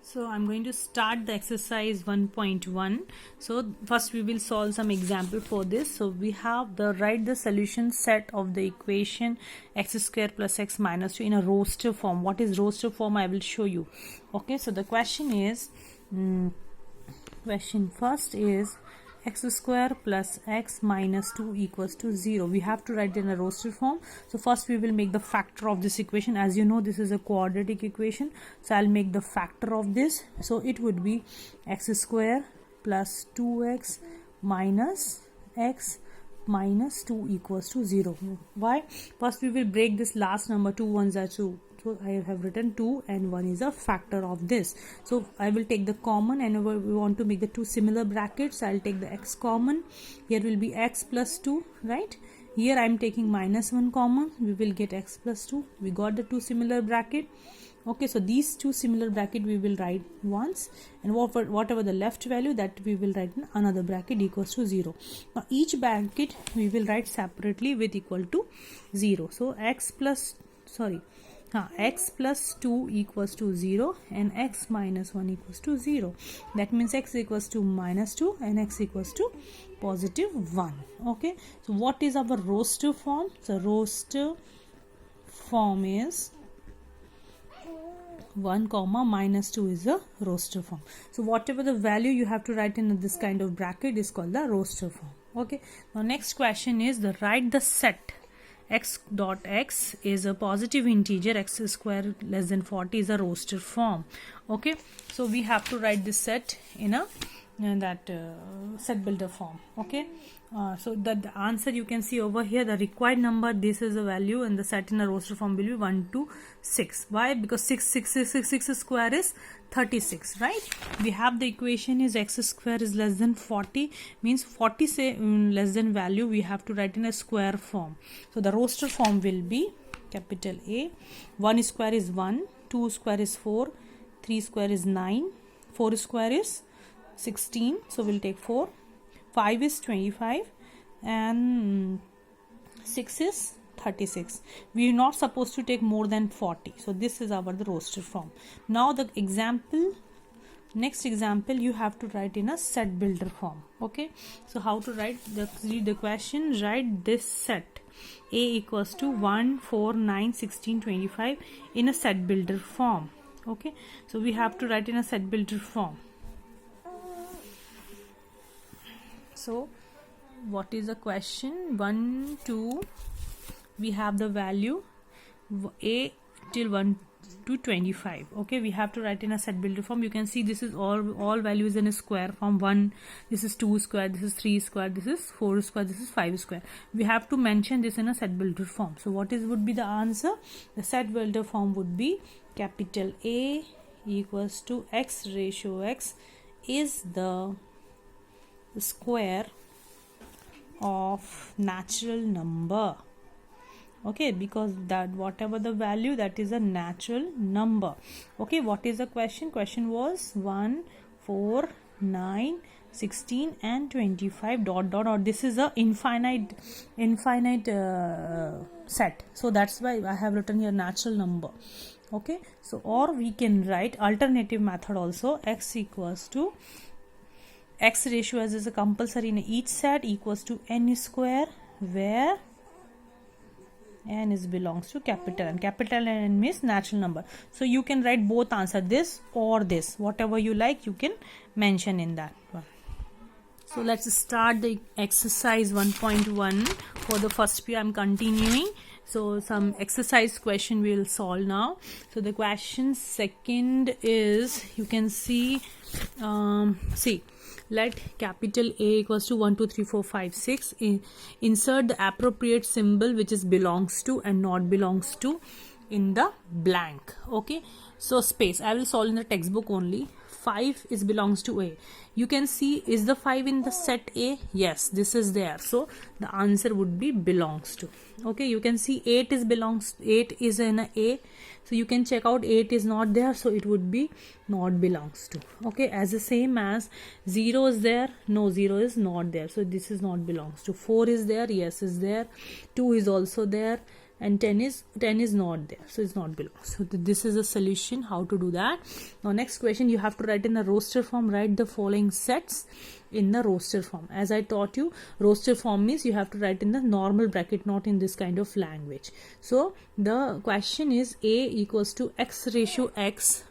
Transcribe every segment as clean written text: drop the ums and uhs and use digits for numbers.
So I'm going to start the exercise 1.1. So first we will solve some example for this. So we have the write the solution set of the equation x square plus x minus 2 in a roster form. What is roster form? I will show you. Okay, so the question is question first is x square plus x minus 2 equals to 0. We have to write in a roster form. So first we will make the factor of this equation. As you know, this is a quadratic equation, so I'll make the factor of this. So it would be x square plus 2x minus x minus 2 equals to 0. Why? First we will break this last number. 2 ones are 2. So I have written 2 and 1 is a factor of this. So I will take the common, and we want to make the two similar brackets. I'll take the x common. Here will be x plus 2, right? Here I am taking minus 1 common. We will get x plus 2. We got the two similar bracket. Okay, so these two similar bracket we will write once, and whatever the left value, that we will write in another bracket equals to 0. Now each bracket we will write separately with equal to 0. So x plus 2 equals to 0 and x minus 1 equals to 0. That means x equals to minus 2 and x equals to positive 1. Okay, so what is our roster form? So roster form is 1 comma minus 2 is a roster form. So whatever the value you have to write in this kind of bracket is called the roster form. Okay, now next question is the write the set x dot x is a positive integer, x square less than 40 is a roster form. Okay, so we have to write this set in a set builder form. Okay, so the answer you can see over here, the required number, this is the value, and the set in a roster form will be 1 2 6. Why? Because 6 square is 36, right? We have the equation is x square is less than 40, means 40 say less than value we have to write in a square form. So the roster form will be capital A. 1 square is 1, 2 square is 4, 3 square is 9, 4 square is 16, so we'll take 4, 5 is 25, and 6 is 36. We are not supposed to take more than 40. So this is our the roster form. Now the next example you have to write in a set builder form. Okay, so how to write? Read the question. Write this set A equals to 1 4 9 16 25 in a set builder form. Okay, so we have to write in a set builder form. So what is the question? 1 2, we have the value A till 1 to 25. Okay, we have to write in a set builder form. You can see this is all values in a square form. 1, this is 2 square, this is 3 square, this is 4 square, this is 5 square. We have to mention this in a set builder form. So what would be the answer? The set builder form would be capital A equals to x ratio x is the square of natural number. Okay, because that whatever the value, that is a natural number. Okay, what is the question? Question was 1 4 9 16 and 25 dot dot dot. This is a infinite set, so that's why I have written here natural number. Okay, so or we can write alternative method also, x equals to x ratio as is a compulsory in each set equals to n square, where n is belongs to capital N. Capital N means natural number. So you can write both answer, this or this, whatever you like you can mention in that one. So let's start the exercise 1.1. for the first P I am continuing. So some exercise question we will solve now. So the question second is, you can see let capital A equals to 1 2 3 4 5 6. Insert the appropriate symbol which is belongs to and not belongs to in the blank. Okay, so space I will solve in the textbook only. 5 is belongs to A. You can see, is the 5 in the set A? Yes, this is there. So the answer would be belongs to. Okay, you can see 8 is in A. So you can check out 8 is not there, so it would be not belongs to. Okay, as the same as 0 is there, no, 0 is not there, so this is not belongs to. 4 is there, yes is there. 2 is also there, and 10 is not there, so it's not below. So this is a solution how to do that. Now next question, you have to write in the roster form. Write the following sets in the roster form. As I taught you, roster form means you have to write in the normal bracket, not in this kind of language. So the question is A equals to x ratio x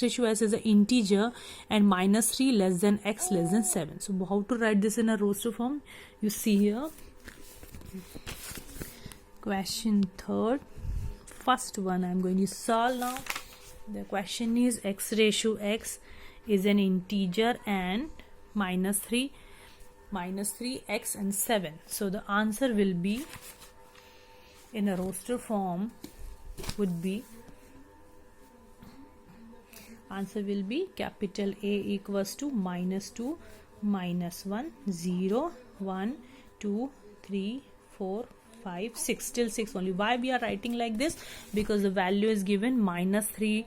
ratio s is an integer, and minus 3 less than x less than 7. So how to write this in a roster form? You see here, question third, first one I'm going to solve now. The question is x ratio x is an integer and minus 3 x and 7. So the answer will be in a roster form would be, answer will be capital A equals to minus 2 minus 1 0 1 2 3 4 5 6, still 6 only. Why we are writing like this? Because the value is given minus 3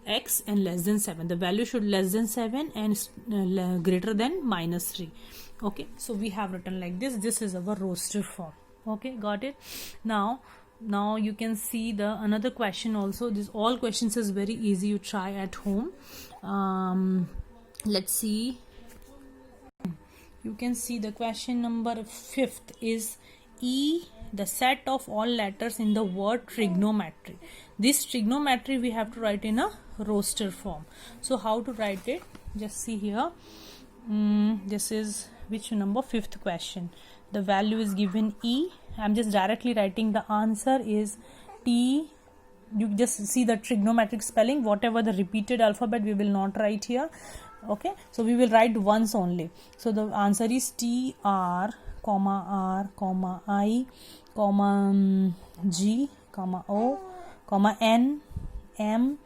x and less than 7. The value should less than 7 and greater than minus 3. Okay, so we have written like this. This is our roster form. Okay, got it? Now you can see the another question also. This all questions is very easy, you try at home. Let's see. You can see the question number 5th is E, the set of all letters in the word trigonometry. This trigonometry we have to write in a roster form. So how to write it? Just see here. This is which number? 5th question. The value is given E. I'm just directly writing the answer is T. You just see the trigonometric spelling. Whatever the repeated alphabet we will not write here. Okay, so we will write once only. So the answer is T R comma I comma G comma O comma N M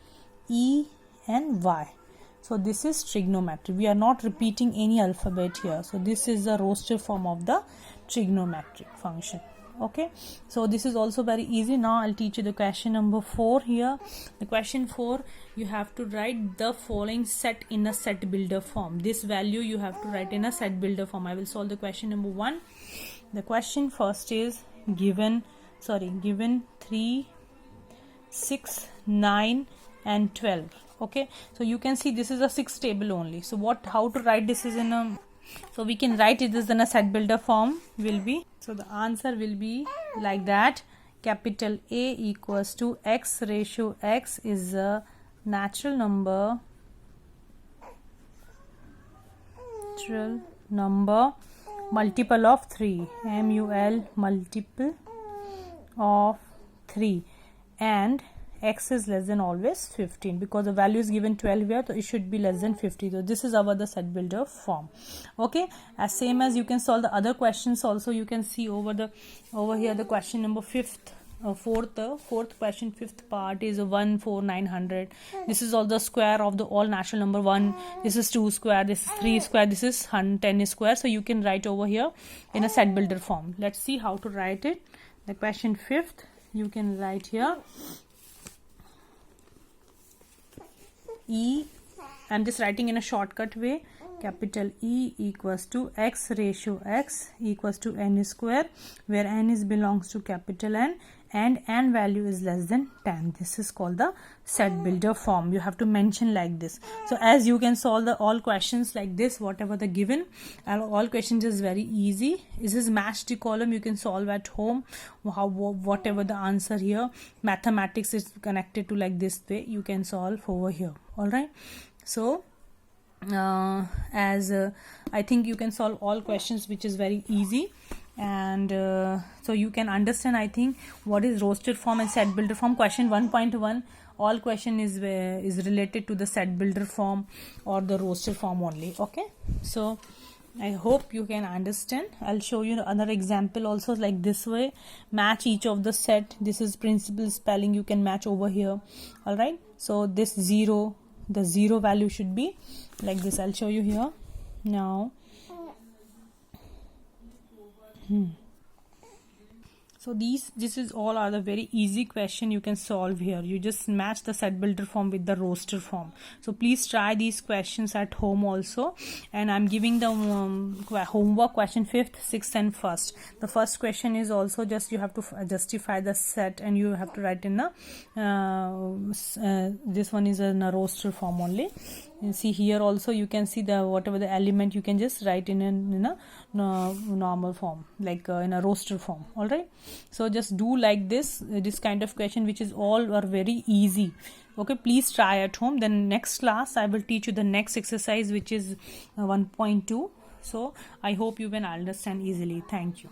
E and Y. So this is trigonometry. We are not repeating any alphabet here. So this is the roster form of the trigonometric function. Okay, so this is also very easy. Now I'll teach you the question number 4 here. The question 4, you have to write the following set in a set builder form. This value you have to write in a set builder form. I will solve the question number 1. The question first is given 3, 6, 9 and 12. Okay, so you can see this is a 6 table only. So how to write this is in a, so we can write it as in a set builder form will be, so the answer will be like that. Capital A equals to x ratio x is a natural number multiple of 3, MUL multiple of 3, and x is less than always 15, because the value is given 12 here, so it should be less than 50. So this is our the set builder form. Okay, as same as you can solve the other questions also. You can see over here the question number 4th question, 5th part is 1 4 900. This is all the square of the all natural number 1. This is 2 square, this is 3 square, this is 10 square. So you can write over here in a set builder form. Let's see how to write it. The question 5th, you can write here E. I'm just writing in a shortcut way. Capital E equals to x ratio x equals to n square, where n is belongs to capital N and n value is less than 10. This is called the set builder form. You have to mention like this. So as you can solve the all questions like this, whatever the given, all questions is very easy. This is match the column. You can solve at home. Whatever the answer here, mathematics is connected to like this way, you can solve over here. All right. So I think you can solve all questions, which is very easy, and so you can understand, I think, what is roster form and set builder form. Question 1.1, all question is related to the set builder form or the roster form only. Okay, so I hope you can understand. I'll show you another example also like this way. Match each of the set. This is principal spelling, you can match over here. All right, so this 0, the 0 value should be like this. I'll show you here now. So this is all are the very easy question you can solve here. You just match the set builder form with the roster form. So please try these questions at home also. And I'm giving the homework question 5th, 6th and 1st. The first question is also just you have to justify the set, and you have to write in a this one is in a roster form only. You see here also you can see the whatever the element you can just write in a normal form, like in a roster form. All right, so just do like this kind of question, which is all are very easy. Okay, please try at home. Then next class I will teach you the next exercise, which is 1.2. So I hope you can understand easily. Thank you.